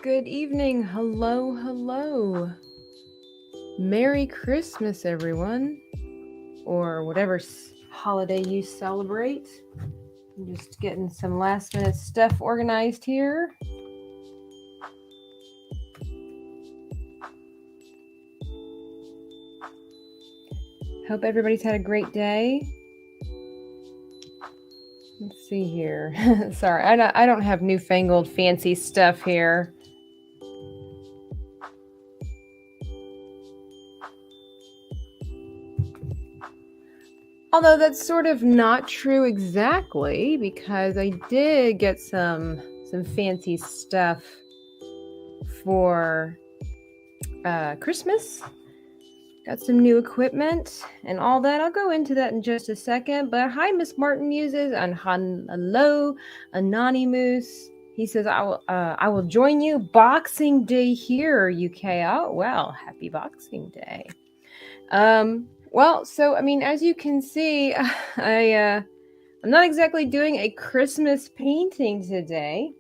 Good evening. Hello, hello. Merry Christmas, everyone. Or whatever holiday you celebrate. I'm just getting some last minute stuff organized here. Hope everybody's had a great day. Let's see here. Sorry, I don't have newfangled fancy stuff here. Although that's sort of not true exactly, because I did get some fancy stuff for Christmas. Got some new equipment and all that. I'll go into that in just a second. But hi, Miss Martin Muses, and hello, Anonymous. He says, I will join you Boxing Day here, UK. Oh, well, happy Boxing Day. Well, so, I mean, as you can see, I'm not exactly doing a Christmas painting today.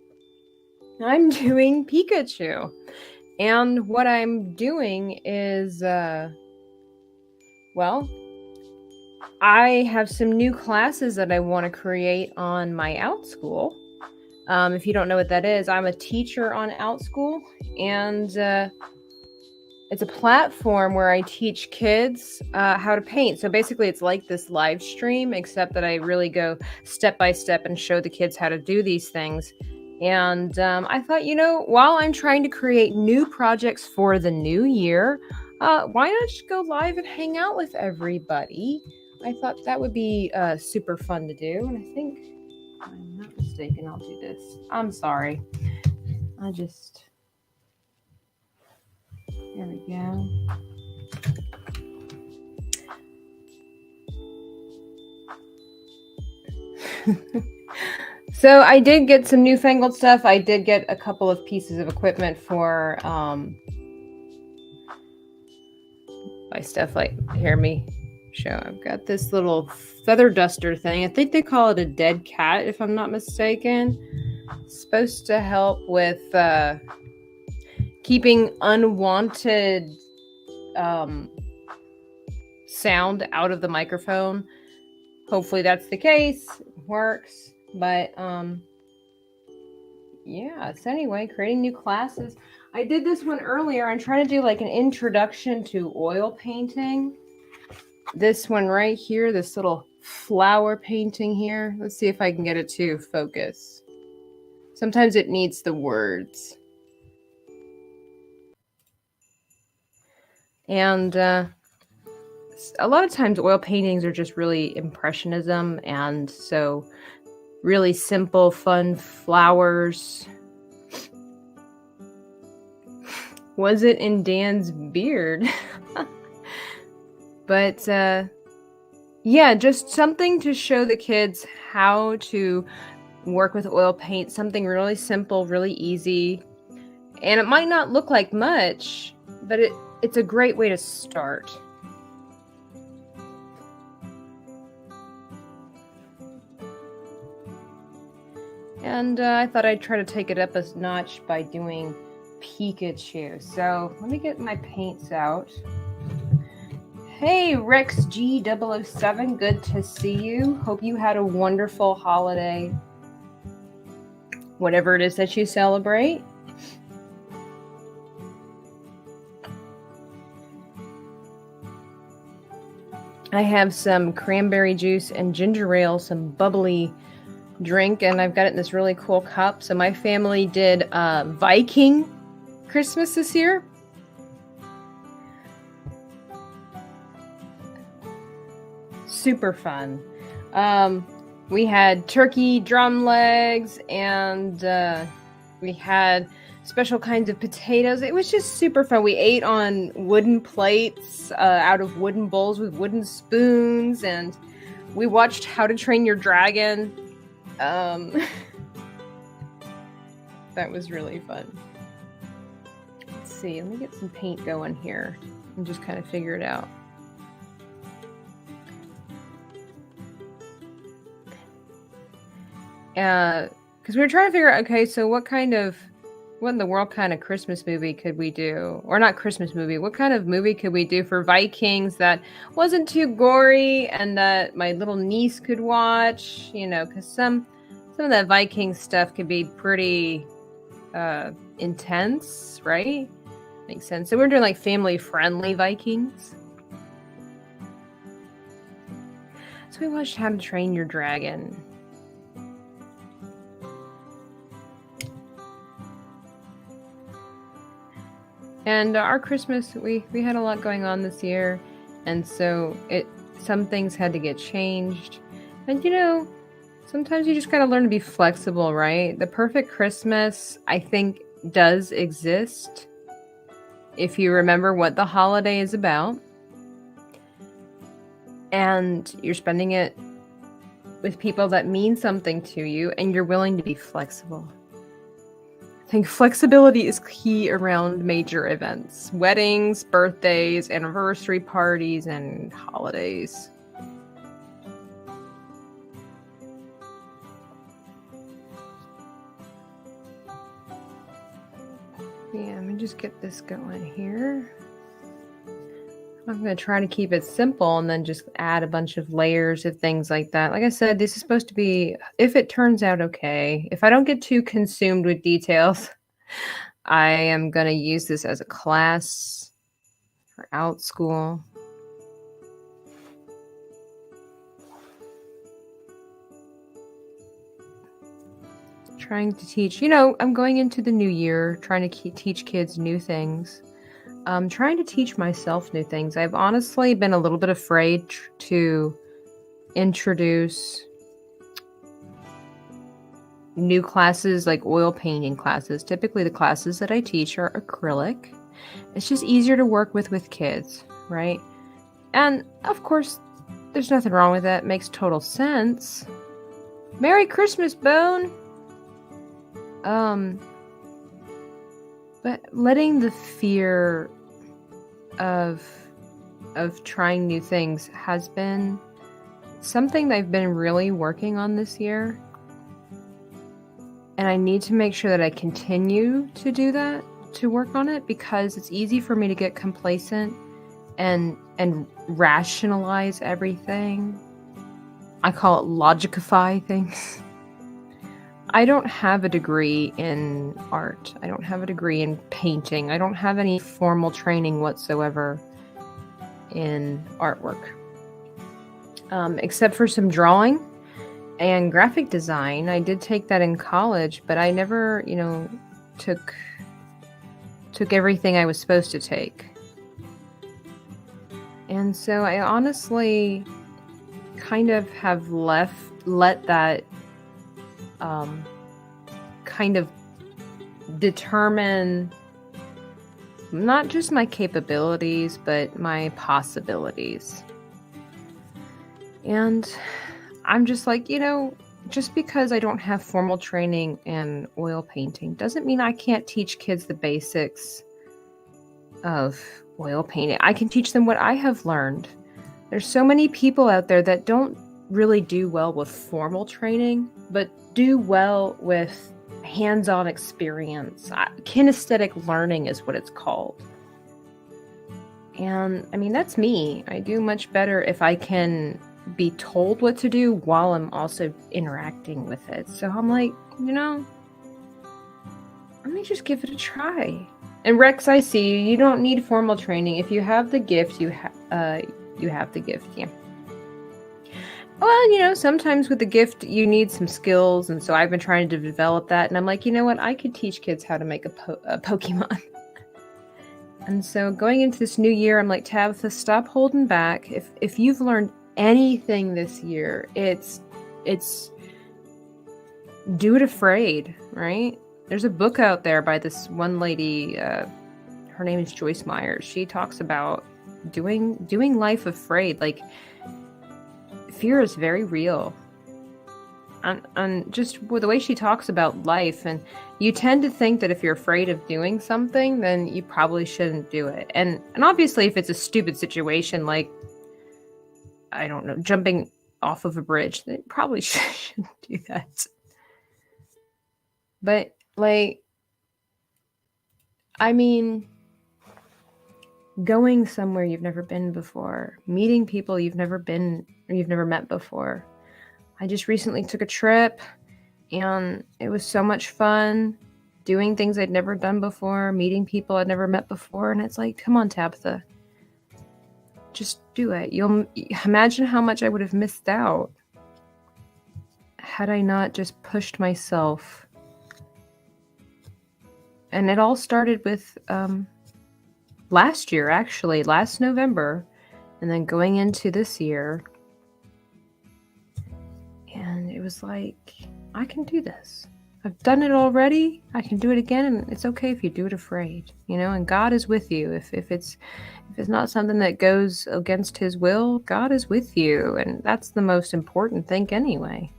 I'm doing Pikachu. And what I'm doing is, well, I have some new classes that I want to create on my OutSchool. If you don't know what that is, I'm a teacher on OutSchool, and it's a platform where I teach kids how to paint. So basically, it's like this live stream, except that I really go step by step and show the kids how to do these things. And I thought, while I'm trying to create new projects for the new year, why not just go live and hang out with everybody? I thought that would be super fun to do. And I think, if I'm not mistaken, I'll do this. I'm sorry. There we go. So I did get some newfangled stuff. I did get a couple of pieces of equipment for by stuff like, hear me show. I've got this little feather duster thing. I think they call it a dead cat, if I'm not mistaken. It's supposed to help with keeping unwanted sound out of the microphone. Hopefully that's the case. It works. But yeah, so anyway, creating new classes. I did this one earlier. I'm trying to do like an introduction to oil painting. This one right here, this little flower painting here. Let's see if I can get it to focus. Sometimes it needs the words. And a lot of times oil paintings are just really impressionism, and so really simple, fun flowers. Was it in Dan's beard? But yeah, just something to show the kids how to work with oil paint. Something really simple, really easy. And it might not look like much, but it's a great way to start. And I thought I'd try to take it up a notch by doing Pikachu. So let me get my paints out. Hey, Rex G007, good to see you. Hope you had a wonderful holiday, whatever it is that you celebrate. I have some cranberry juice and ginger ale, some bubbly drink, and I've got it in this really cool cup. So my family did Viking Christmas this year. Super fun. We had turkey drum legs, and we had special kinds of potatoes. It was just super fun. We ate on wooden plates out of wooden bowls with wooden spoons, and we watched How to Train Your Dragon. That was really fun. Let's see, let me get some paint going here and just kind of figure it out. Because we were trying to figure out, okay, so what kind of what in the world kind of Christmas movie could we do? Or not Christmas movie. What kind of movie could we do for Vikings that wasn't too gory and that my little niece could watch? You know, because some of that Viking stuff could be pretty intense, right? Makes sense. So we're doing like family-friendly Vikings. So we watched How to Train Your Dragon. And our Christmas, we had a lot going on this year, and so some things had to get changed. And you know, sometimes you just gotta learn to be flexible, right? The perfect Christmas, I think, does exist if you remember what the holiday is about, and you're spending it with people that mean something to you, and you're willing to be flexible. I think flexibility is key around major events, weddings, birthdays, anniversary parties, and holidays. Yeah, let me just get this going here. I'm going to try to keep it simple and then just add a bunch of layers of things like that. Like I said, this is supposed to be, if it turns out okay, if I don't get too consumed with details, I am going to use this as a class for OutSchool. Trying to teach, you know, I'm going into the new year, trying to teach kids new things. I'm trying to teach myself new things. I've honestly been a little bit afraid to introduce new classes like oil painting classes. Typically the classes that I teach are acrylic. It's just easier to work with kids, right? And of course, there's nothing wrong with that. It makes total sense. Merry Christmas, Bone! But letting the fear of trying new things has been something that I've been really working on this year. And I need to make sure that I continue to do that, to work on it, because it's easy for me to get complacent and rationalize everything. I call it logicify things. I don't have a degree in art. I don't have a degree in painting. I don't have any formal training whatsoever in artwork. Except for some drawing and graphic design. I did take that in college, but I never, you know, took everything I was supposed to take. And so I honestly kind of have let that kind of determine not just my capabilities, but my possibilities. And I'm just like, you know, just because I don't have formal training in oil painting doesn't mean I can't teach kids the basics of oil painting. I can teach them what I have learned. There's so many people out there that don't really do well with formal training, but do well with hands-on experience. Kinesthetic learning is what it's called. And I mean, that's me. I do much better if I can be told what to do while I'm also interacting with it. So I'm like, you know, let me just give it a try. And Rex, I see you. You don't need formal training. If you have the gift, you have the gift. Yeah. Well, you know, sometimes with the gift, you need some skills. And so I've been trying to develop that. And I'm like, you know what? I could teach kids how to make a Pokemon. And so going into this new year, I'm like, Tabitha, stop holding back. If you've learned anything this year, it's do it afraid, right? There's a book out there by this one lady, her name is Joyce Myers. She talks about doing life afraid. Like, fear is very real. And just with the way she talks about life, and you tend to think that if you're afraid of doing something, then you probably shouldn't do it. And obviously if it's a stupid situation, like, I don't know, jumping off of a bridge, then probably shouldn't do that. But like, I mean, going somewhere you've never been before, meeting people you've never been or you've never met before. I just recently took a trip and it was so much fun doing things I'd never done before, meeting people I'd never met before. And it's like, come on, Tabitha, just do it. You'll imagine how much I would have missed out had I not just pushed myself. And it all started with last year, actually, last November, and then going into this year. And it was like, I can do this. I've done it already. I can do it again, and it's okay if you do it afraid, you know. And God is with you. If it's not something that goes against His will, God is with you, and that's the most important thing anyway.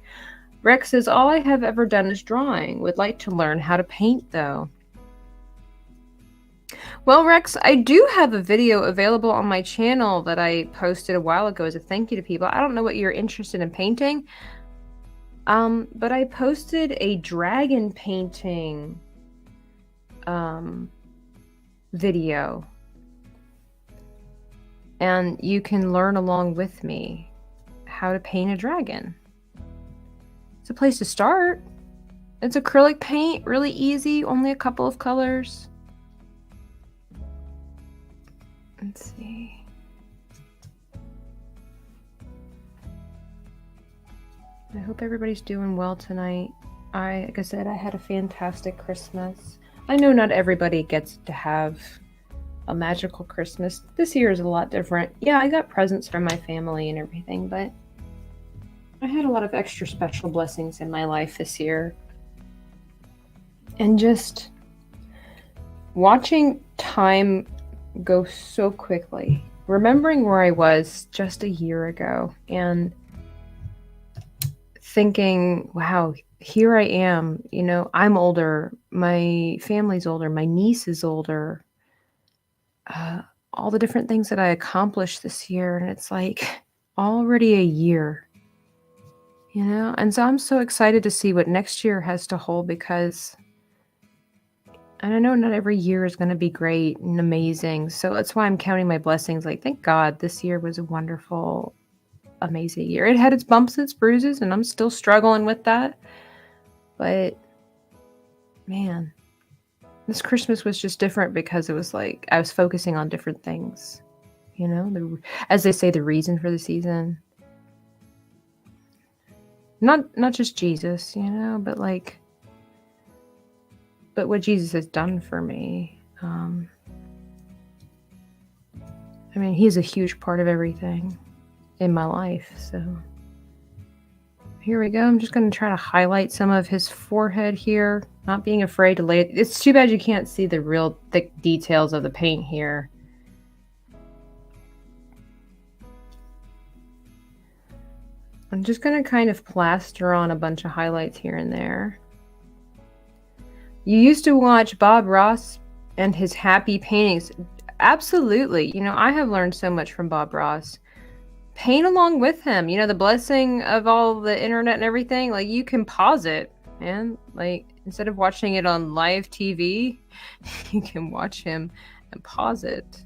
Rex says, all I have ever done is drawing. Would like to learn how to paint, though. Well, Rex, I do have a video available on my channel that I posted a while ago as a thank you to people. I don't know what you're interested in painting. But I posted a dragon painting video, and you can learn along with me how to paint a dragon. It's a place to start. It's acrylic paint, really easy, only a couple of colors. Let's see. I hope everybody's doing well tonight. Like I said, I had a fantastic Christmas. I know not everybody gets to have a magical Christmas. This year is a lot different. Yeah, I got presents from my family and everything, but I had a lot of extra special blessings in my life this year. And just watching time go so quickly, remembering where I was just a year ago, and thinking, wow, here I am, you know, I'm older, my family's older, my niece is older, all the different things that I accomplished this year. And it's like already a year, you know? And so I'm so excited to see what next year has to hold, because and I know not every year is going to be great and amazing. So that's why I'm counting my blessings. Like, thank God this year was a wonderful, amazing year. It had its bumps and its bruises, and I'm still struggling with that. But man, this Christmas was just different because it was like I was focusing on different things, you know, as they say, the reason for the season. Not just Jesus, you know, but what Jesus has done for me. I mean, He's a huge part of everything in my life. So here we go. I'm just going to try to highlight some of his forehead here, not being afraid to lay it. It's too bad you can't see the real thick details of the paint here. I'm just going to kind of plaster on a bunch of highlights here and there. You used to watch Bob Ross and his happy paintings. Absolutely. You know, I have learned so much from Bob Ross. Paint along with him. You know, the blessing of all the internet and everything. Like, you can pause it, man. Like, instead of watching it on live TV, you can watch him and pause it.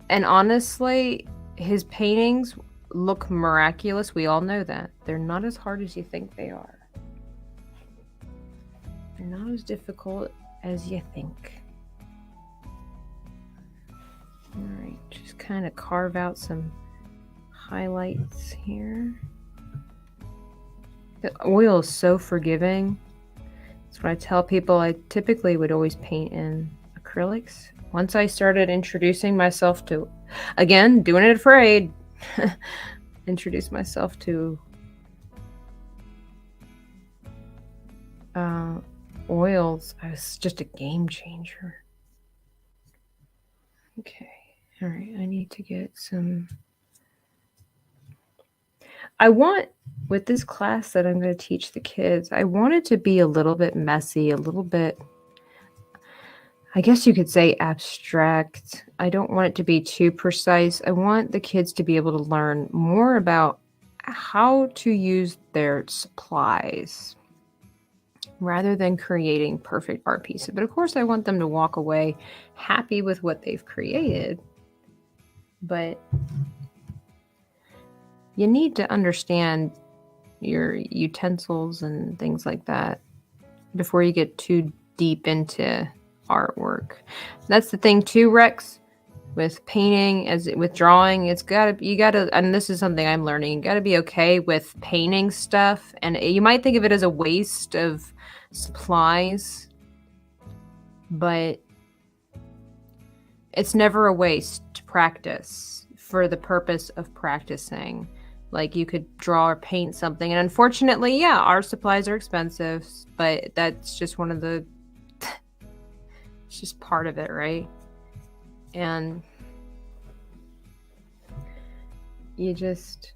And honestly, his paintings look miraculous. We all know that. They're not as hard as you think they are. They're not as difficult as you think. Alright, just kind of carve out some highlights here. The oil is so forgiving. That's what I tell people. I typically would always paint in acrylics. Once I started introducing myself to, again, doing it afraid, introduce myself to oils, I was just a game changer. Okay. All right, I need to get some. I want, with this class that I'm going to teach the kids, I want it to be a little bit messy, a little bit, I guess you could say, abstract. I don't want it to be too precise. I want the kids to be able to learn more about how to use their supplies. rather than creating perfect art pieces. But of course, I want them to walk away happy with what they've created. But you need to understand your utensils and things like that before you get too deep into artwork. That's the thing too, Rex, with painting, as with drawing. You gotta, and this is something I'm learning, you gotta be okay with painting stuff, and you might think of it as a waste of supplies, but it's never a waste to practice for the purpose of practicing. Like, you could draw or paint something, and unfortunately, yeah, art supplies are expensive, but that's just one of the it's just part of it, right? And you just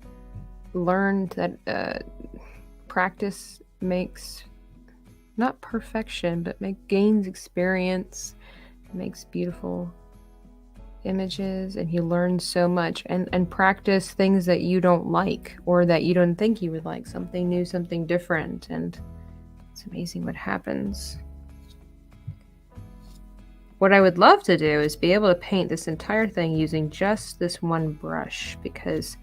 learn that practice makes not perfection, but gains experience, makes beautiful images, and you learn so much, and practice things that you don't like or that you don't think you would like, something new, something different, and it's amazing what happens. What I would love to do is be able to paint this entire thing using just this one brush, because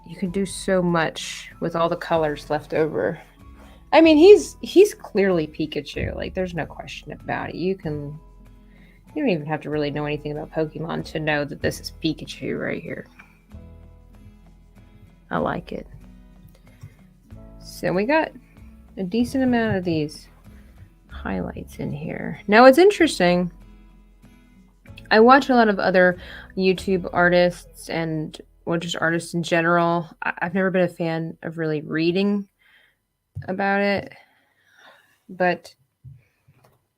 you can do so much with all the colors left over. I mean, he's clearly Pikachu. Like, there's no question about it. You don't even have to really know anything about Pokemon to know that this is Pikachu right here. I like it. So we got a decent amount of these highlights in here. Now, it's interesting. I watch a lot of other YouTube artists and just artists in general. I've never been a fan of really reading about it, but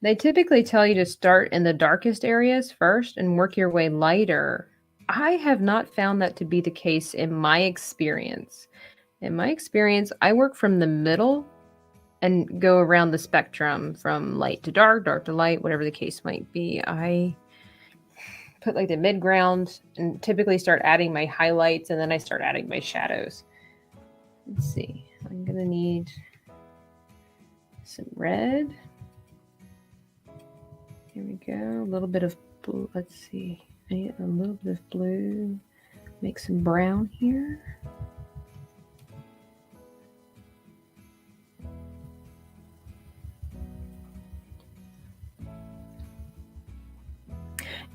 they typically tell you to start in the darkest areas first and work your way lighter. I have not found that to be the case in my experience. In my experience, I work from the middle and go around the spectrum from light to dark to light, whatever the case might be. I put like the mid ground and typically start adding my highlights, and then I start adding my shadows. Let's see. I'm going to need some red. Here we go. A little bit of blue. Let's see. I need a little bit of blue. Make some brown here.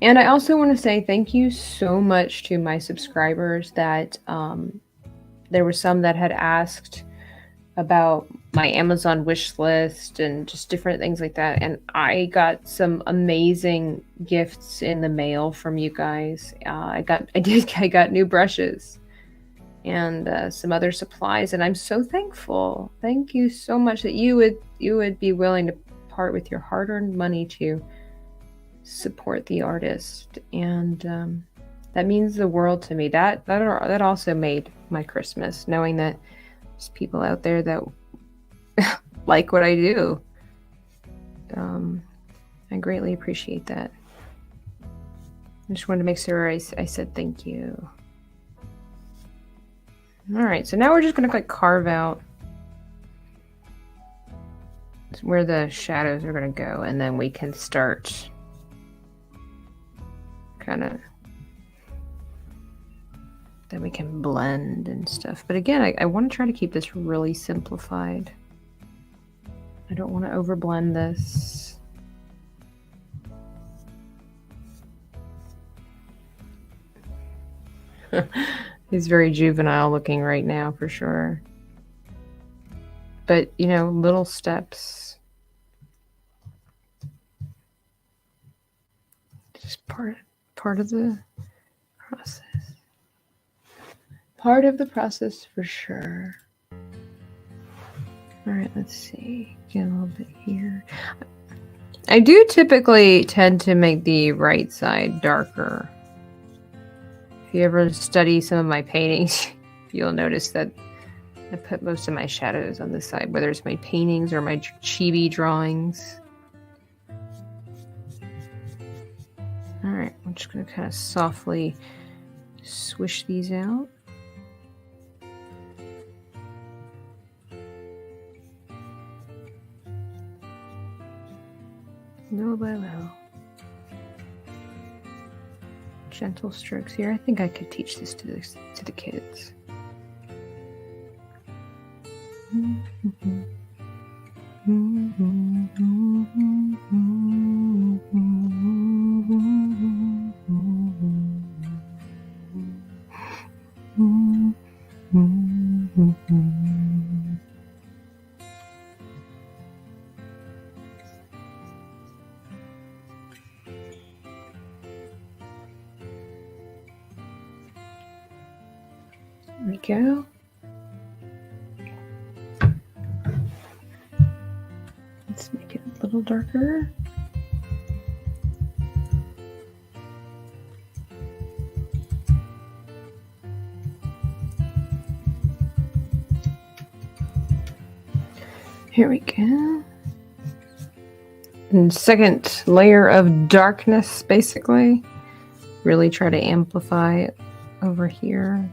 And I also want to say thank you so much to my subscribers that there were some that had asked about my Amazon wish list and just different things like that. And I got some amazing gifts in the mail from you guys. I got new brushes and some other supplies, and I'm so thankful. Thank you so much that you would be willing to part with your hard-earned money to support the artist, and that means the world to me. That also made my Christmas, knowing that there's people out there that like what I do. I greatly appreciate that. I just wanted to make sure I said thank you. All right, so now we're just going to carve out where the shadows are going to go, and then we can start then we can blend and stuff. But again, I want to try to keep this really simplified. I don't want to overblend this. He's very juvenile looking right now, for sure. But, little steps. Just part of the process. Part of the process for sure. All right, let's see. Get a little bit here. I do typically tend to make the right side darker. If you ever study some of my paintings, you'll notice that I put most of my shadows on this side, whether it's my paintings or my chibi drawings. All right, I'm just going to kind of softly swish these out. Little by little. Gentle strokes here. I think I could teach this to the kids. There we go. Let's make it a little darker. Here we go. And second layer of darkness, basically. Really try to amplify it over here.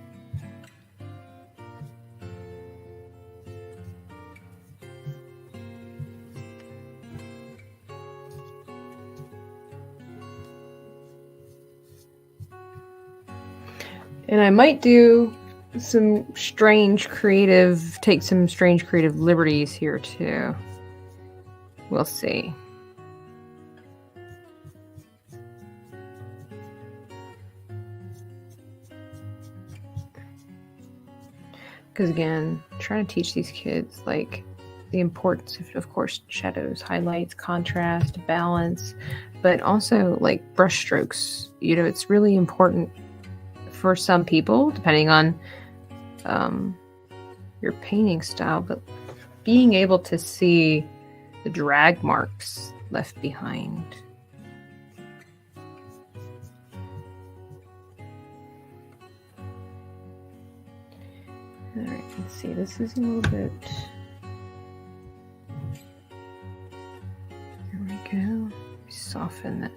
And I might do take some strange creative liberties here too. We'll see. Because again, trying to teach these kids like the importance of course, shadows, highlights, contrast, balance, but also like brush strokes. You know, it's really important for some people, depending on your painting style, but being able to see the drag marks left behind. All right, let's see. This is a little bit. Here we go. Soften that.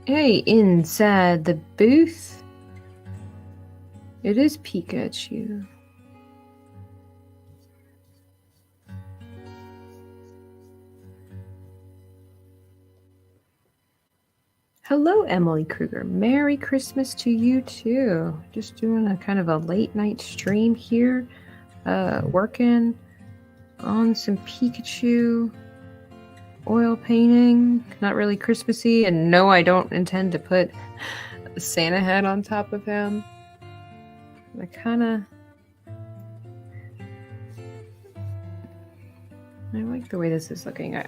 Hey, inside the booth, it is Pikachu. Hello, Emily Kruger. Merry Christmas to you too. Just doing a kind of a late night stream here, working on some Pikachu oil painting. Not really Christmassy, and no, I don't intend to put a Santa hat on top of him. I like the way this is looking. I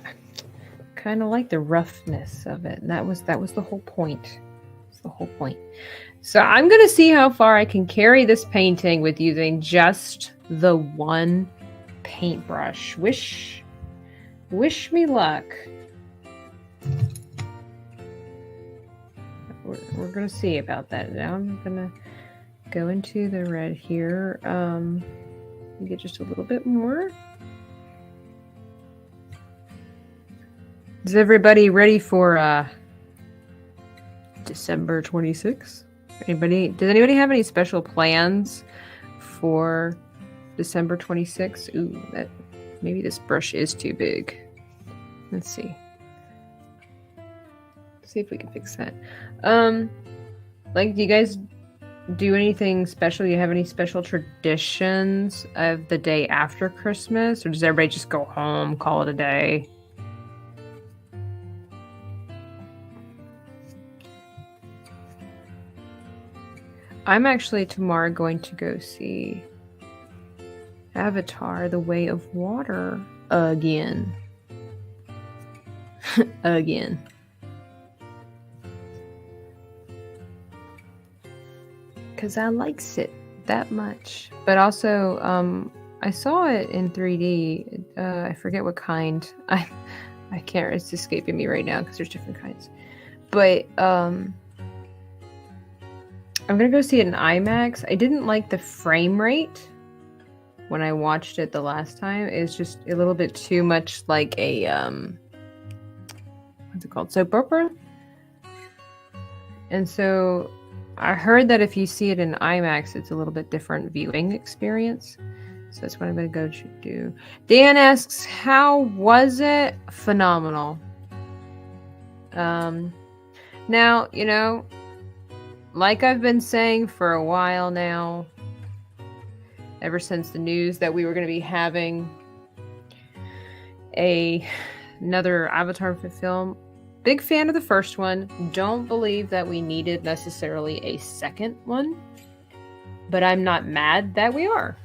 kind of like the roughness of it. And that was the whole point. It's the whole point. So I'm gonna see how far I can carry this painting with using just the one paintbrush. Wish me luck. We're gonna see about that. Now I'm gonna go into the red here. Get just a little bit more. Is everybody ready for December 26th? Does anybody have any special plans for December 26th? Ooh, maybe this brush is too big. Let's see. See if we can fix that. Like, do you guys do anything special? Do you have any special traditions of the day after Christmas? Or does everybody just go home, call it a day? I'm actually tomorrow going to go see Avatar: The Way of Water again. Again. Because I likes it that much. But also, I saw it in 3D. I forget what kind. I can't, it's escaping me right now because there's different kinds. But I'm gonna go see it in IMAX. I didn't like the frame rate when I watched it the last time. It's just a little bit too much like a what's it called? Soap opera. And so I heard that if you see it in IMAX, it's a little bit different viewing experience. So that's what I'm going to go to do. Dan asks, how was it? Phenomenal. Now, you know, like I've been saying for a while now, ever since the news that we were going to be having another Avatar film, big fan of the first one. Don't believe that we needed necessarily a second one, but I'm not mad that we are.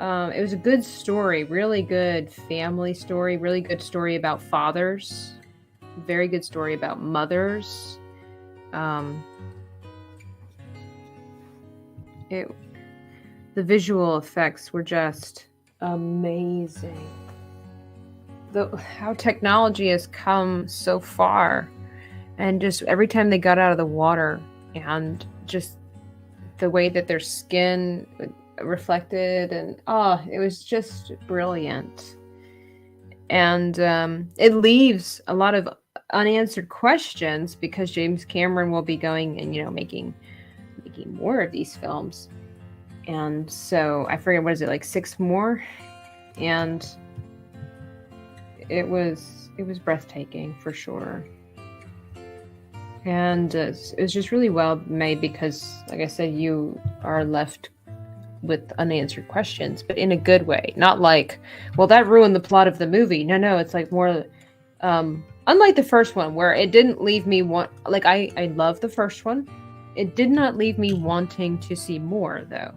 It was a good story, really good family story, really good story about fathers, very good story about mothers. The visual effects were just amazing. How technology has come so far, and just every time they got out of the water, and just the way that their skin reflected, and it was just brilliant. And it leaves a lot of unanswered questions because James Cameron will be going and, you know, making more of these films. And so I forget, what is it, like 6 more? And it was breathtaking for sure. And it was just really well made because, like I said, you are left with unanswered questions, but in a good way. Not like, well, that ruined the plot of the movie. No, it's like more, unlike the first one, where it didn't leave me I love the first one. It did not leave me wanting to see more, though.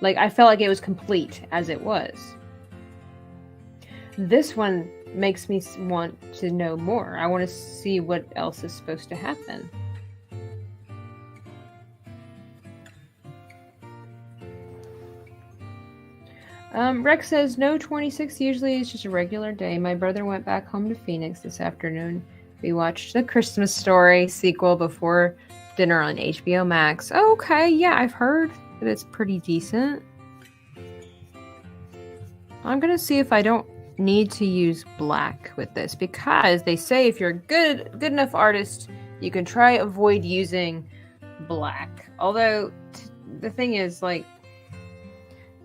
Like, I felt like it was complete as it was. This one makes me want to know more. I want to see what else is supposed to happen. Rex says, no, 26 usually is just a regular day. My brother went back home to Phoenix this afternoon. We watched The Christmas Story sequel before dinner on HBO Max. Oh, okay, yeah, I've heard that it's pretty decent. I'm gonna see if I don't need to use black with this, because they say if you're a good enough artist, you can try avoid using black. Although the thing is, like,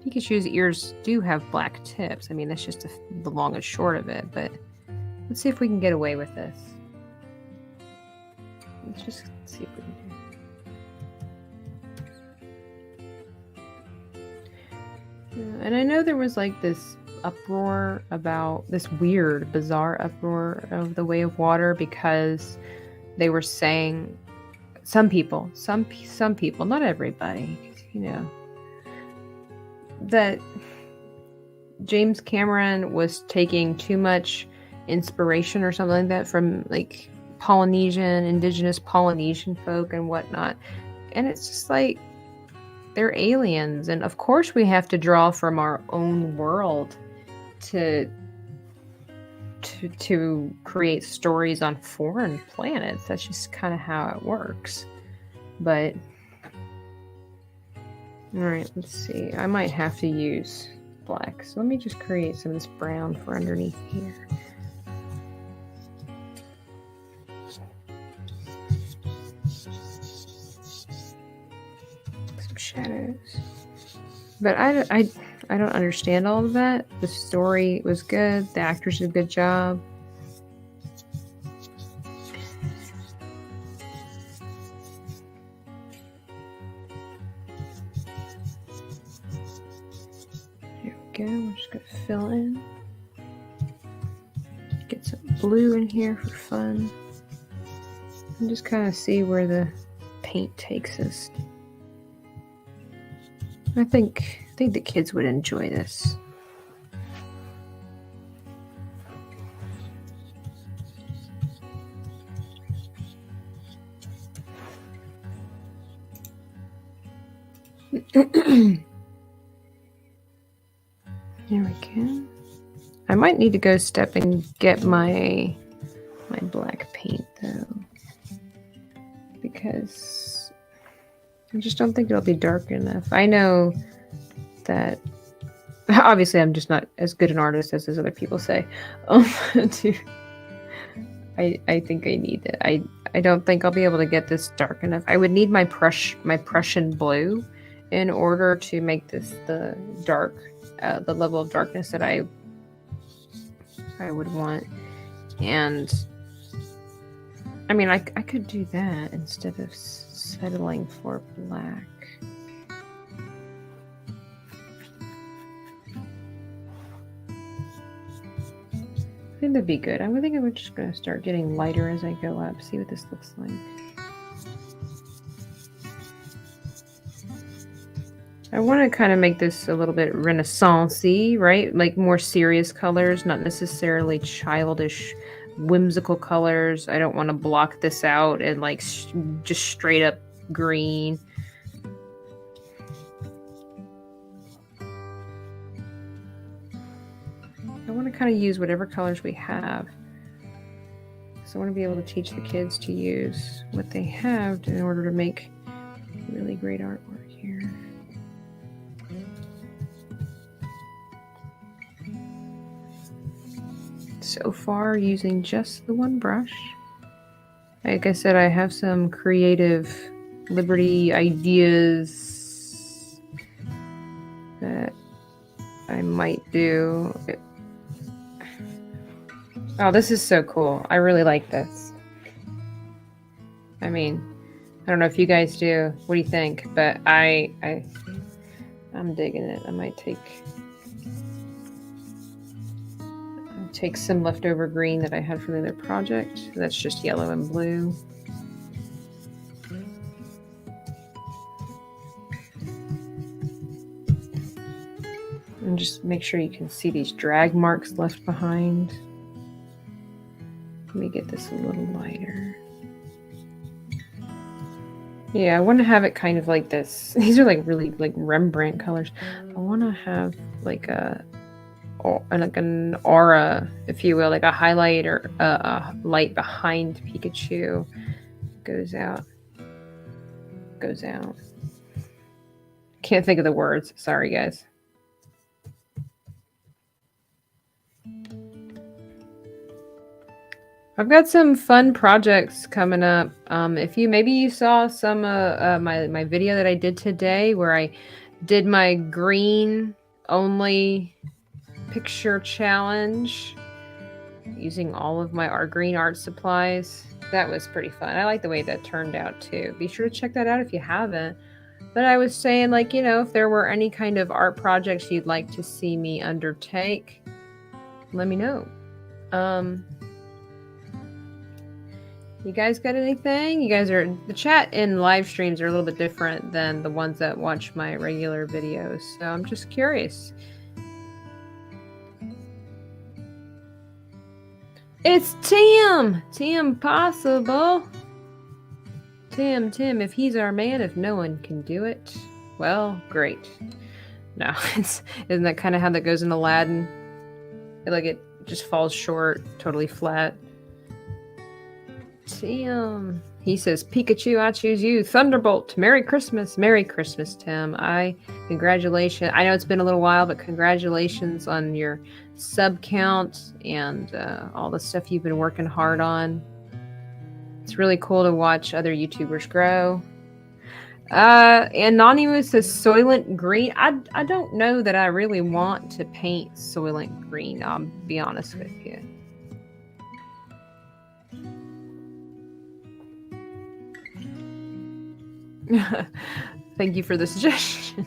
Pikachu's ears do have black tips. I mean, that's just the long and short of it, but let's see if we can get away with this. Let's just see if we can do. And I know there was like this uproar about this weird, bizarre uproar of The Way of Water, because they were saying, some people, not everybody, you know, that James Cameron was taking too much inspiration or something like that from like indigenous Polynesian folk and whatnot. And it's just like, they're aliens, and of course we have to draw from our own world to create stories on foreign planets. That's just kind of how it works. But all right, let's see. I might have to use black, so let me just create some of this brown for underneath here. Some shadows. But I don't understand all of that. The story was good. The actors did a good job. We're just going to fill in. Get some blue in here for fun. And just kind of see where the paint takes us. I think the kids would enjoy this. There we go. I might need to go step and get my black paint though, because I just don't think it'll be dark enough. I know that obviously I'm just not as good an artist as those other people say. To I think I need it. I don't think I'll be able to get this dark enough. I would need my Prussian blue in order to make this the level of darkness that I would want. And I mean, I could do that instead of settling for black. I think that'd be good. I think I'm just going to start getting lighter as I go up. See what this looks like. I want to kind of make this a little bit Renaissance-y, right? Like more serious colors, not necessarily childish, whimsical colors. I don't want to block this out and like just straight up green. I want to kind of use whatever colors we have. So I want to be able to teach the kids to use what they have in order to make really great artwork here. So far, using just the one brush. Like I said, I have some creative liberty ideas that I might do. Oh, this is so cool. I really like this. I mean, I don't know if you guys do. What do you think? But I'm digging it. I might take some leftover green that I had from the other project. That's just yellow and blue. And just make sure you can see these drag marks left behind. Let me get this a little lighter. Yeah, I want to have it kind of like this. These are like really like Rembrandt colors. I want to have like an aura, if you will, like a highlight or a light behind Pikachu. Goes out. Can't think of the words. Sorry, guys. I've got some fun projects coming up. If maybe you saw some my video that I did today, where I did my green only picture challenge using all of my green art supplies. That was pretty fun. I like the way that turned out too. Be sure to check that out if you haven't. But I was saying, like, you know, if there were any kind of art projects you'd like to see me undertake, let me know. You guys got anything? You guys the chat in live streams are a little bit different than the ones that watch my regular videos. So I'm just curious. It's Tim! Tim Possible! Tim, if he's our man, if no one can do it, well, great. No, isn't that kind of how that goes in Aladdin? Like it just falls short, totally flat. Tim. He says, Pikachu, I choose you. Thunderbolt. Merry Christmas. Merry Christmas, Tim. Congratulations. I know it's been a little while, but congratulations on your sub count and all the stuff you've been working hard on. It's really cool to watch other YouTubers grow. Anonymous says Soylent Green. I don't know that I really want to paint Soylent Green. I'll be honest with you. Thank you for the suggestion.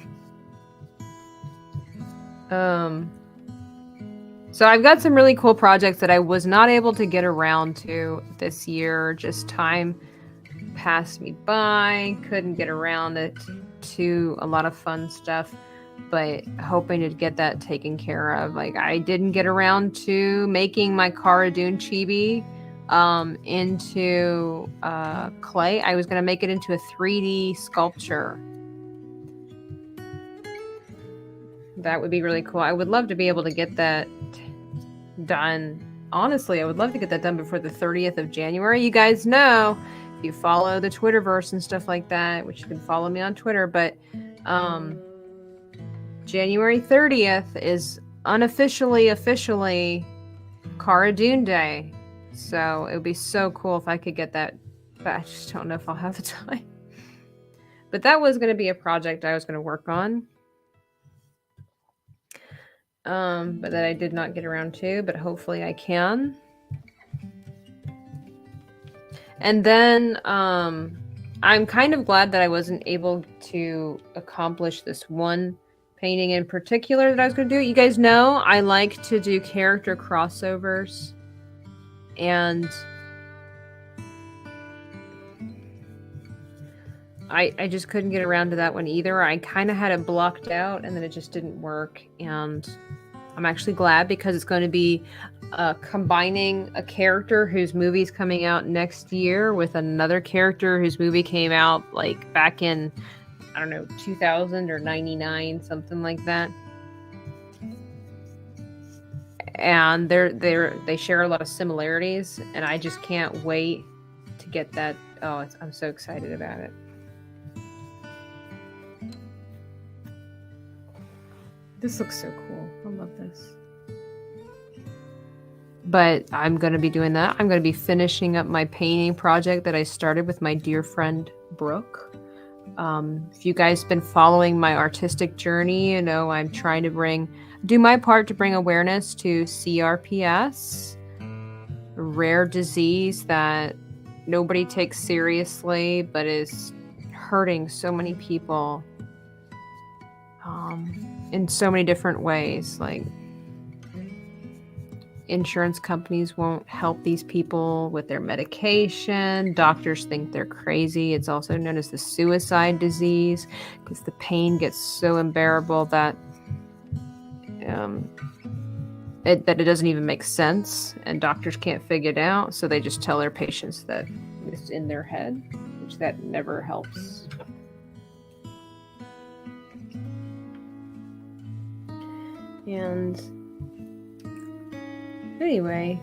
So I've got some really cool projects that I was not able to get around to this year. Just time passed me by. Couldn't get around it to a lot of fun stuff, but hoping to get that taken care of. Like I didn't get around to making my Cara Dune chibi into clay. I was going to make it into a 3D sculpture. That would be really cool. I would love to be able to get that done. Honestly, I would love to get that done before the 30th of January. You guys know, if you follow the Twitterverse and stuff like that, which you can follow me on Twitter, but January 30th is officially Cara Dune Day. So it would be so cool if I could get that, but I just don't know if I'll have the time. But that was going to be a project I was going to work on. But that I did not get around to, but hopefully I can. And then I'm kind of glad that I wasn't able to accomplish this one painting in particular that I was going to do. You guys know I like to do character crossovers, and I just couldn't get around to that one either. I kind of had it blocked out, and then it just didn't work. And I'm actually glad, because it's going to be combining a character whose movie's coming out next year with another character whose movie came out like back in, I don't know, 2000 or 99, something like that. And they share a lot of similarities, and I just can't wait to get that. Oh, I'm so excited about it. This looks so cool. I love this. But I'm going to be doing that. I'm going to be finishing up my painting project that I started with my dear friend Brooke. If you guys have been following my artistic journey, you know I'm trying to do my part to bring awareness to CRPS, a rare disease that nobody takes seriously, but is hurting so many people in so many different ways. Like, insurance companies won't help these people with their medication. Doctors think they're crazy. It's also known as the suicide disease, because the pain gets so unbearable that it doesn't even make sense, and doctors can't figure it out. So they just tell their patients that it's in their head, which that never helps. And anyway,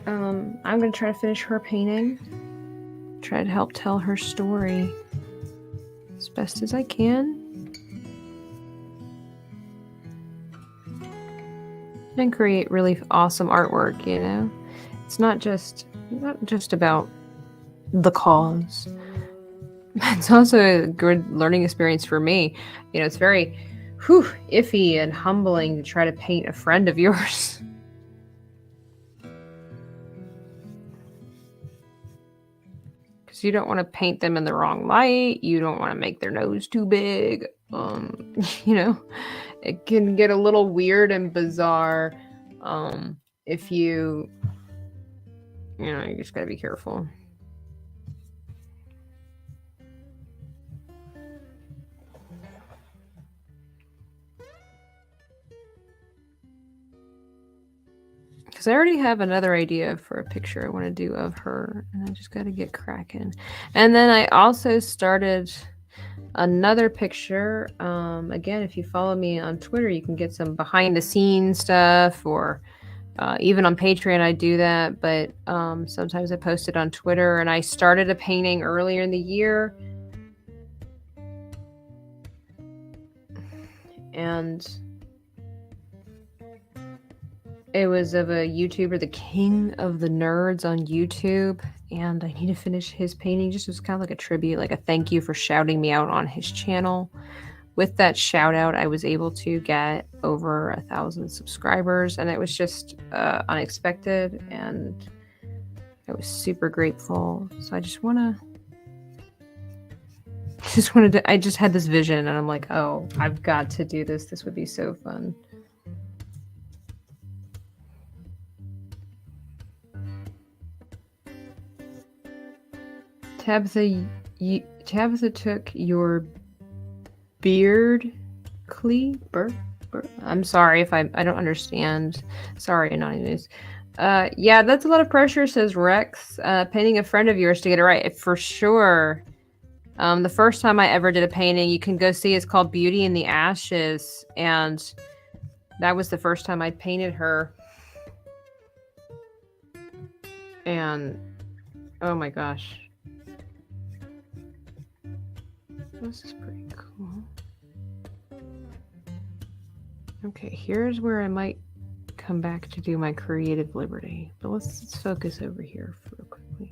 I'm going to try to finish her painting. Try to help tell her story as best as I can. And create really awesome artwork, you know? It's not just about the cause. It's also a good learning experience for me. You know, it's very iffy and humbling to try to paint a friend of yours. Because you don't want to paint them in the wrong light. You don't want to make their nose too big. You know, it can get a little weird and bizarre if you just gotta be careful. Because I already have another idea for a picture I want to do of her, and I just got to get cracking. And then I also started another picture. Again, if you follow me on Twitter, you can get some behind the scenes stuff, or even on Patreon, I do that. But sometimes I post it on Twitter, and I started a painting earlier in the year. And it was of a YouTuber, the King of the Nerds on YouTube, and I need to finish his painting. Just was kind of like a tribute, like a thank you for shouting me out on his channel. With that shout out, I was able to get over 1,000 subscribers, and it was just unexpected, and I was super grateful. So I just I just had this vision, and I'm like, oh, I've got to do this. This would be so fun. Tabitha took your beard cleaver. I'm sorry if I don't understand. Sorry, Anonymous. Yeah, that's a lot of pressure, says Rex. Painting a friend of yours to get it right. For sure. The first time I ever did a painting, you can go see, it's called Beauty in the Ashes. And that was the first time I painted her. And oh my gosh. this is pretty cool. Okay, here's where I might come back to do my creative liberty. But let's focus over here real quickly.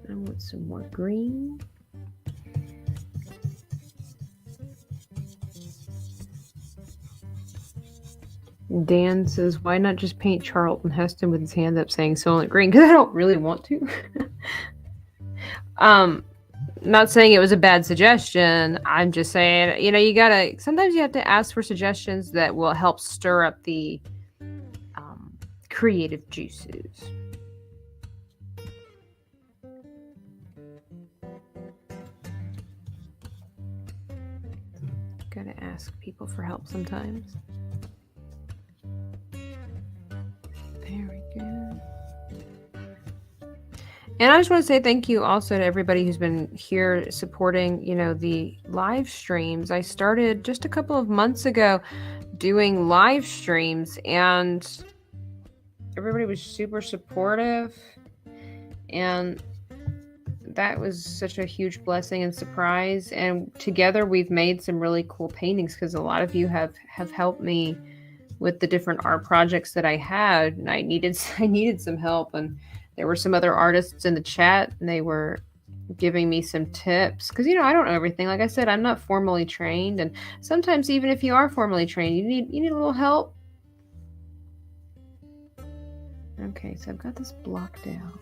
I want some more green. Dan says, why not just paint Charlton Heston with his hand up saying Soylent Green? Because I don't really want to. Not saying it was a bad suggestion. I'm just saying, you gotta, sometimes you have to ask for suggestions that will help stir up the creative juices. Gotta ask people for help sometimes. There we go. And I just want to say thank you also to everybody who's been here supporting, the live streams. I started just a couple of months ago doing live streams, and everybody was super supportive. And that was such a huge blessing and surprise. And together we've made some really cool paintings because a lot of you have helped me with the different art projects that I had, and I needed some help. And there were some other artists in the chat, and they were giving me some tips because I don't know everything. Like I said, I'm not formally trained, and sometimes even if you are formally trained, you need a little help. Okay, so I've got this blocked out.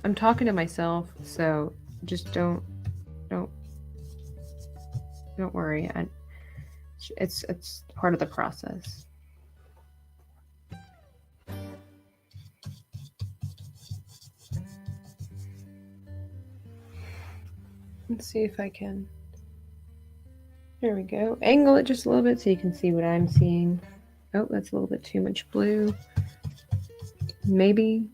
I'm talking to myself, so just don't worry. It's part of the process. Let's see if I can. There we go. Angle it just a little bit so you can see what I'm seeing. Oh, that's a little bit too much blue. Maybe.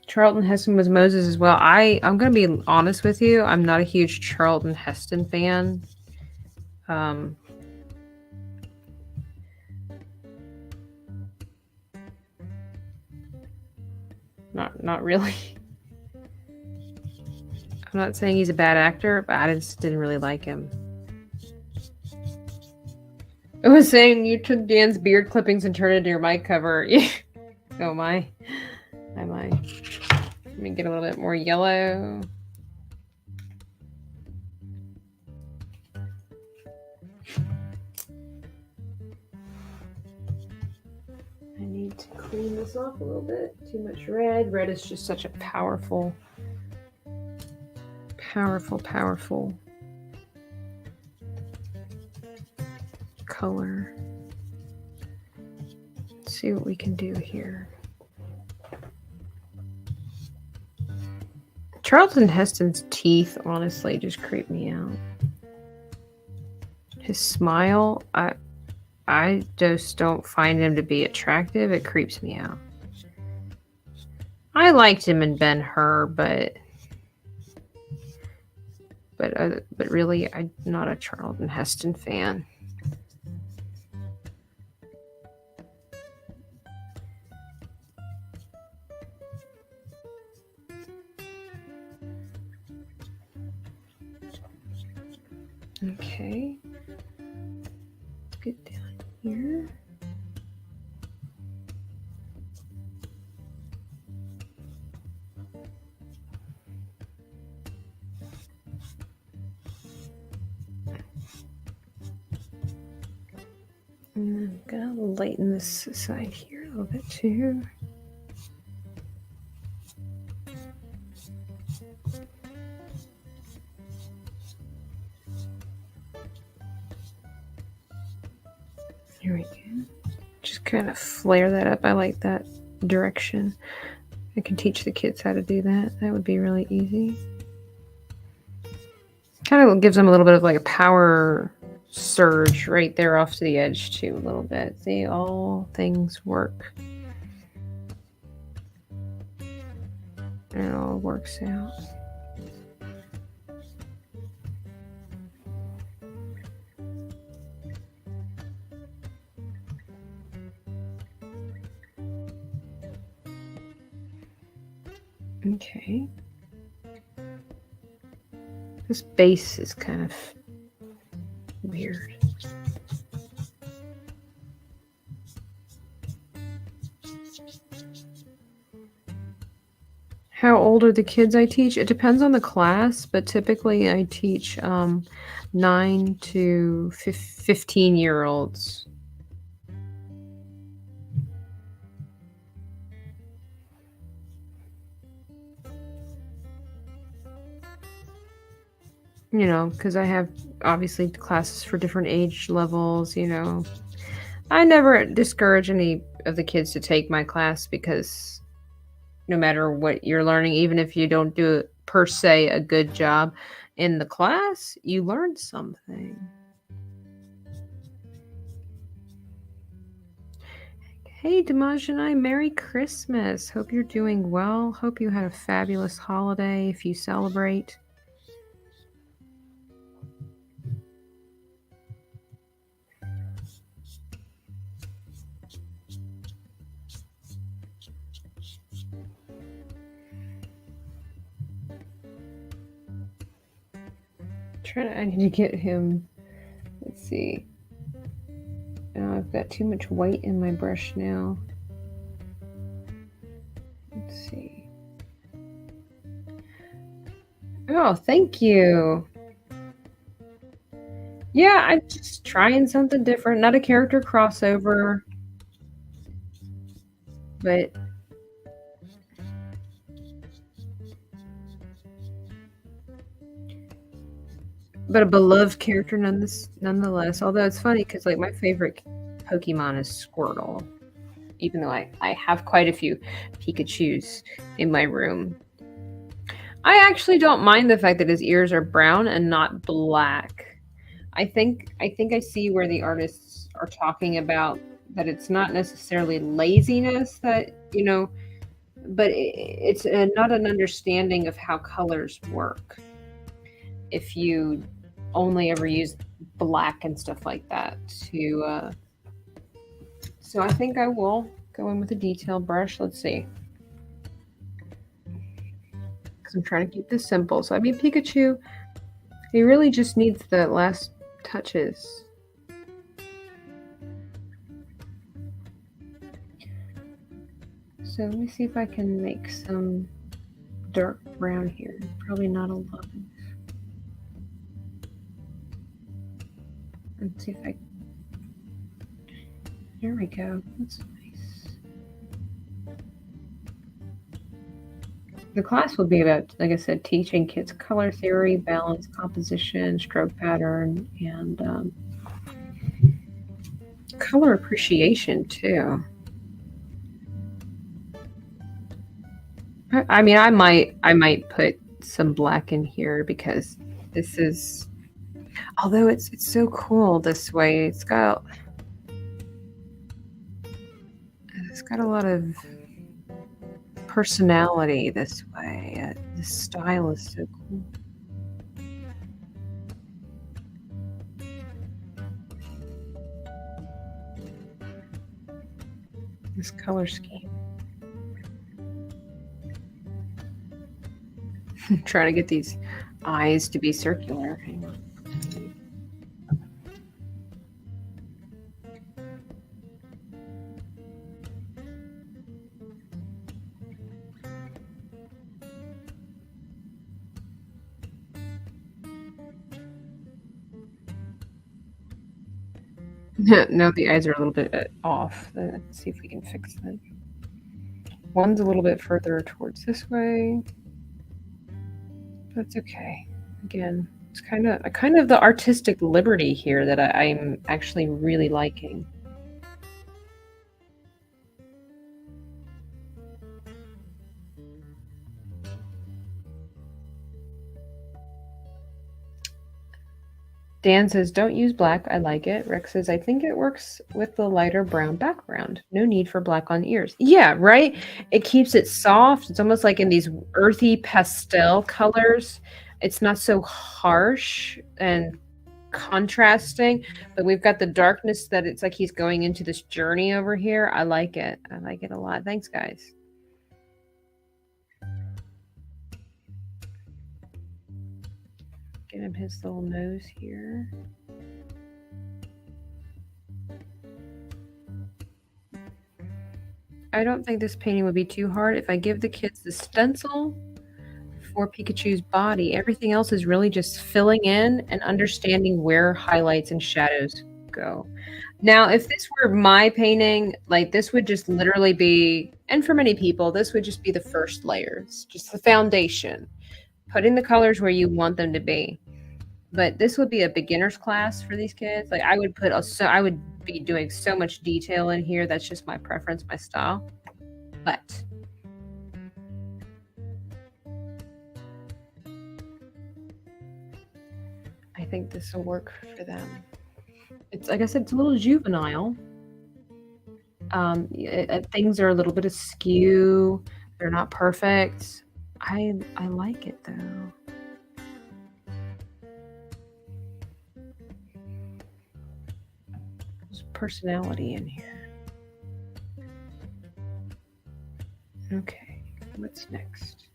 Charlton Heston was Moses as well. I'm going to be honest with you. I'm not a huge Charlton Heston fan. Not really. I'm not saying he's a bad actor, but I just didn't really like him. I was saying you took Dan's beard clippings and turned it into your mic cover. Oh my. Am I? Let me get a little bit more yellow. I need to clean this off a little bit. Too much red. Red is just such a powerful color. Let's see what we can do here. Charlton Heston's teeth honestly just creep me out. His smile, I just don't find him to be attractive. It creeps me out. I liked him in Ben-Hur, but really, I'm not a Charlton Heston fan. Okay. Get down here. And I'm gonna lighten this side here a little bit too. Here we go. Just kind of flare that up. I like that direction. I can teach the kids how to do that. That would be really easy. Kind of gives them a little bit of like a power surge right there off to the edge too, a little bit. See, all things work. And it all works out. Okay. This base is kind of weird. How old are the kids I teach? It depends on the class, but typically I teach 9 to 15-year-olds. You know, because I have obviously classes for different age levels, you know. I never discourage any of the kids to take my class because no matter what you're learning, even if you don't do per se a good job in the class, you learn something. Hey, Dimajanai, Merry Christmas. Hope you're doing well. Hope you had a fabulous holiday if you celebrate. I need to get him. Let's see. Oh, I've got too much white in my brush now. Let's see. Oh, thank you. Yeah, I'm just trying something different. Not a character crossover, but a beloved character nonetheless. Although it's funny because like my favorite Pokemon is Squirtle, even though I have quite a few Pikachus in my room. I actually don't mind the fact that his ears are brown and not black. I think I see where the artists are talking about that it's not necessarily laziness that, you know, but it's not an understanding of how colors work. If you only ever use black and stuff like that to so I think I will go in with a detail brush. Let's see. Because I'm trying to keep this simple. So I mean Pikachu, he really just needs the last touches. So let me see if I can make some dark brown here. Probably not a lot. Let's see if I. There we go. That's nice. The class will be about, like I said, teaching kids color theory, balance, composition, stroke pattern, and color appreciation too. I mean, I might put some black in here because this is, although it's so cool this way. It's got a lot of personality this way. The style is so cool. This color scheme. Trying to get these eyes to be circular. Hang on. No, the eyes are a little bit off. Let's see if we can fix that. One's a little bit further towards this way. That's okay. Again, it's kind of the artistic liberty here that I'm actually really liking. Dan says, don't use black. I like it. Rex says, I think it works with the lighter brown background. No need for black on ears. Yeah, right? It keeps it soft. It's almost like in these earthy pastel colors. It's not so harsh and contrasting, but we've got the darkness that it's like he's going into this journey over here. I like it. I like it a lot. Thanks, guys. Get him his little nose here. I don't think this painting would be too hard if I give the kids the stencil for Pikachu's body. Everything else is really just filling in and understanding where highlights and shadows go. Now, if this were my painting, like this would just literally be, and for many people, this would just be the first layers, just the foundation, putting the colors where you want them to be. But this would be a beginner's class for these kids. Like I would be doing so much detail in here. That's just my preference, my style. But I think this will work for them. It's like I said, it's a little juvenile. Things are a little bit askew. They're not perfect. I like it though. There's personality in here. Okay, what's next?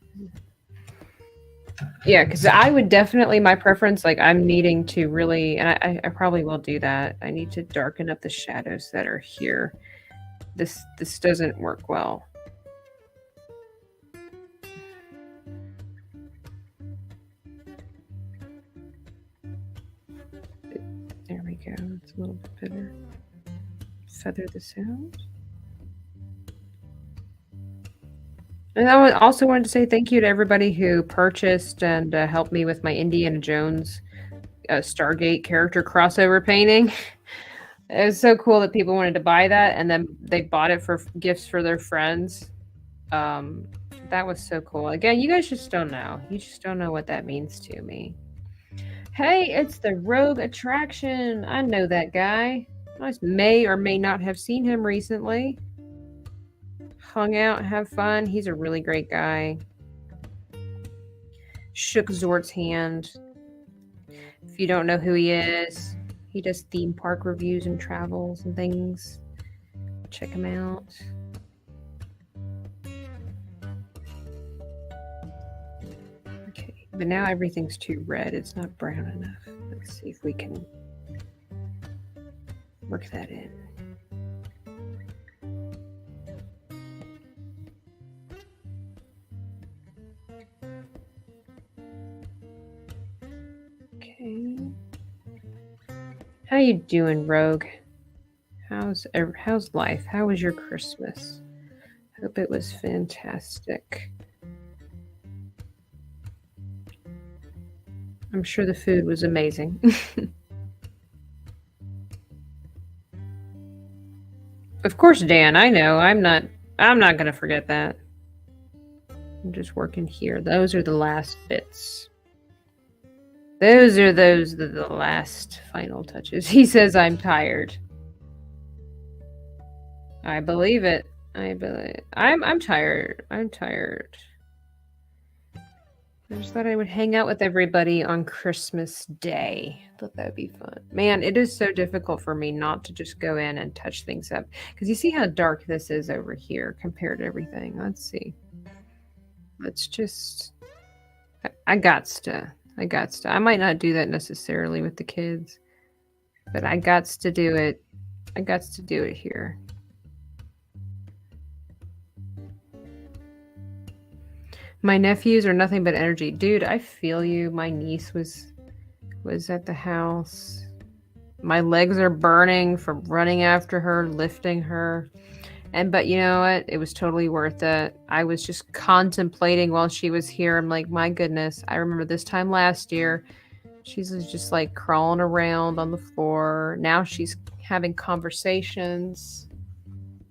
Yeah, because I would definitely, my preference, like I'm needing to really, and I probably will do that. I need to darken up the shadows that are here. This doesn't work well. There we go. It's a little bit better. Feather this out. And I also wanted to say thank you to everybody who purchased and helped me with my Indiana Jones Stargate character crossover painting. It was so cool that people wanted to buy that, and then they bought it for gifts for their friends. That was so cool. Again, you guys just don't know. You just don't know what that means to me. Hey, it's the Rogue Attraction. I know that guy. I may or may not have seen him recently. Hung out, have fun. He's a really great guy. Shook Zort's hand. If you don't know who he is, he does theme park reviews and travels and things. Check him out. Okay, but now everything's too red. It's not brown enough. Let's see if we can work that in. Okay. How you doing, Rogue? How's life? How was your Christmas? Hope it was fantastic. I'm sure the food was amazing. Of course, Dan, I know. I'm not going to forget that. I'm just working here. Those are the last bits. Those are the last final touches. He says I'm tired. I believe it. I'm tired. I'm tired. I just thought I would hang out with everybody on Christmas Day. Thought that would be fun. Man, it is so difficult for me not to just go in and touch things up. Because you see how dark this is over here compared to everything. Let's see. Let's just... I gots to. I might not do that necessarily with the kids. But I gots to do it. I gots to do it here. My nephews are nothing but energy. Dude, I feel you. My niece was at the house. My legs are burning from running after her, lifting her. But you know what? It was totally worth it. I was just contemplating while she was here. I'm like, my goodness. I remember this time last year, she's just like crawling around on the floor. Now she's having conversations.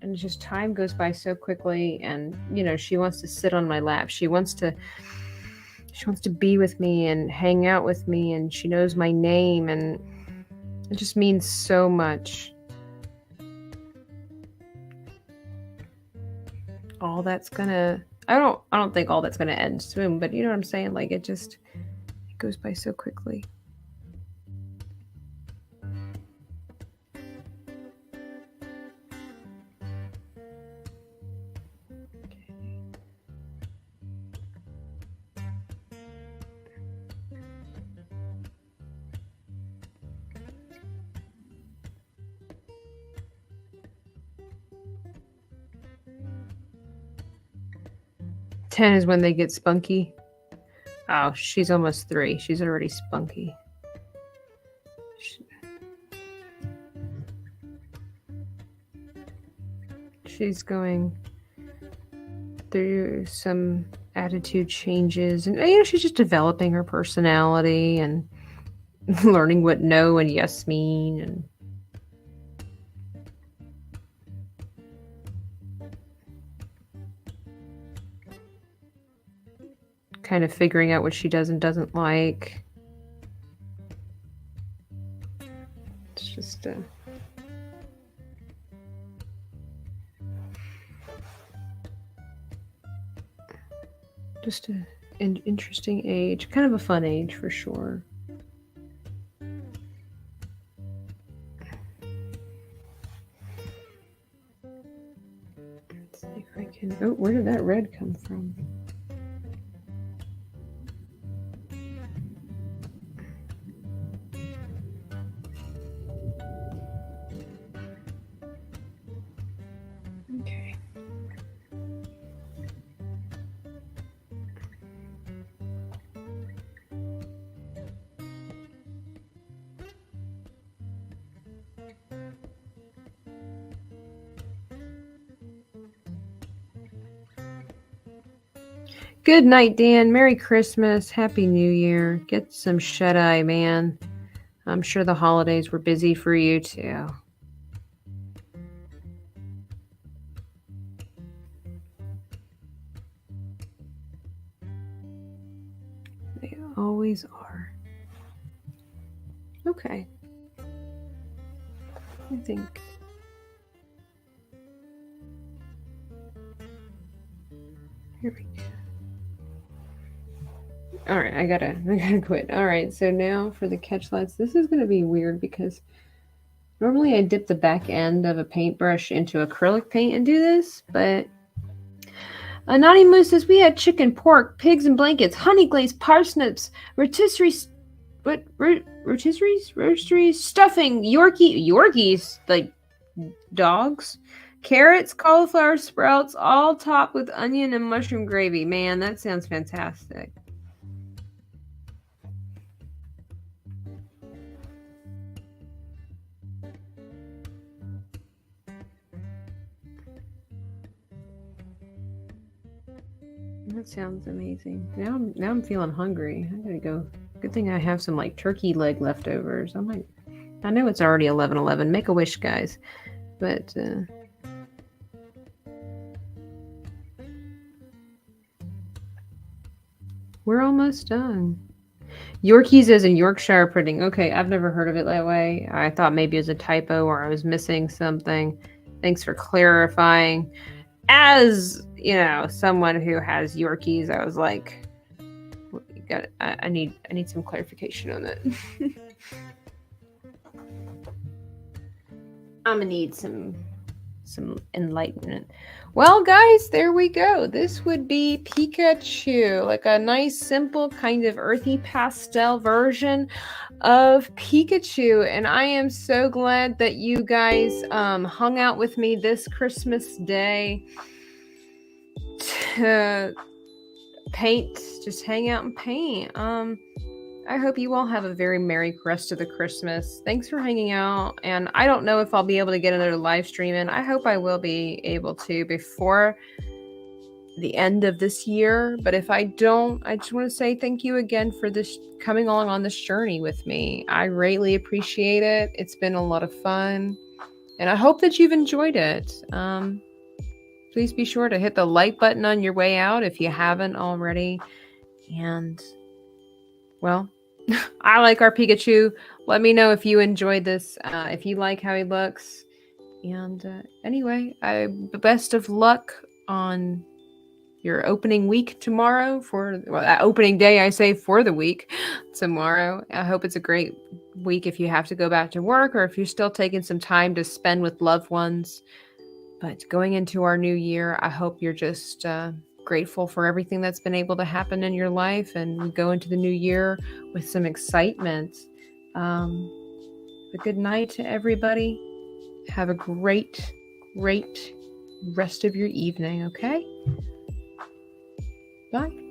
And just time goes by so quickly, and she wants to sit on my lap. She wants to be with me and hang out with me, and she knows my name, and it just means so much. All that's gonna I don't think all that's gonna end soon, but you know what I'm saying? Like it goes by so quickly. 10 is when they get spunky. Oh, she's almost 3. She's already spunky. She's going through some attitude changes, and she's just developing her personality and learning what no and yes mean, and kind of figuring out what she does and doesn't like. It's just an interesting age, kind of a fun age for sure. Let's see if I can. Oh, where did that red come from? Okay. Good night, Dan. Merry Christmas. Happy New Year. Get some shut-eye, man. I'm sure the holidays were busy for you, too. They always are. Okay. I think... Here we go. All right, I gotta quit. All right, so now for the catch lights. This is gonna be weird because normally I dip the back end of a paintbrush into acrylic paint and do this, but Naughty Moose says we had chicken, pork, pigs and blankets, honey glazed parsnips, rotisserie stuffing, Yorkies, like dogs, carrots, cauliflower sprouts, all topped with onion and mushroom gravy. Man, that sounds fantastic. That sounds amazing. Now I'm feeling hungry. I gotta go. Good thing I have some like turkey leg leftovers. I know it's already 11:11. Make a wish, guys. But we're almost done. Yorkies as in Yorkshire pudding. Okay, I've never heard of it that way. I thought maybe it was a typo or I was missing something. Thanks for clarifying. As someone who has Yorkies, I was like, I need some clarification on that. I'm gonna need some enlightenment. Well, guys, there we go. This would be Pikachu, like a nice, simple, kind of earthy pastel version of Pikachu. And I am so glad that you guys hung out with me this Christmas day to paint, just hang out and paint. I hope you all have a very merry rest of the Christmas. Thanks for hanging out. And I don't know if I'll be able to get another live stream in. I hope I will be able to before the end of this year. But if I don't, I just want to say thank you again for this coming along on this journey with me. I greatly appreciate it. It's been a lot of fun. And I hope that you've enjoyed it. Please be sure to hit the like button on your way out if you haven't already. And well, I like our Pikachu. Let me know if you enjoyed this, if you like how he looks. And anyway, best of luck on your opening week tomorrow opening day, I say, for the week tomorrow. I hope it's a great week if you have to go back to work or if you're still taking some time to spend with loved ones. But going into our new year, I hope you're just grateful for everything that's been able to happen in your life, and we go into the new year with some excitement. A good night to everybody. Have a great rest of your evening, okay? Bye.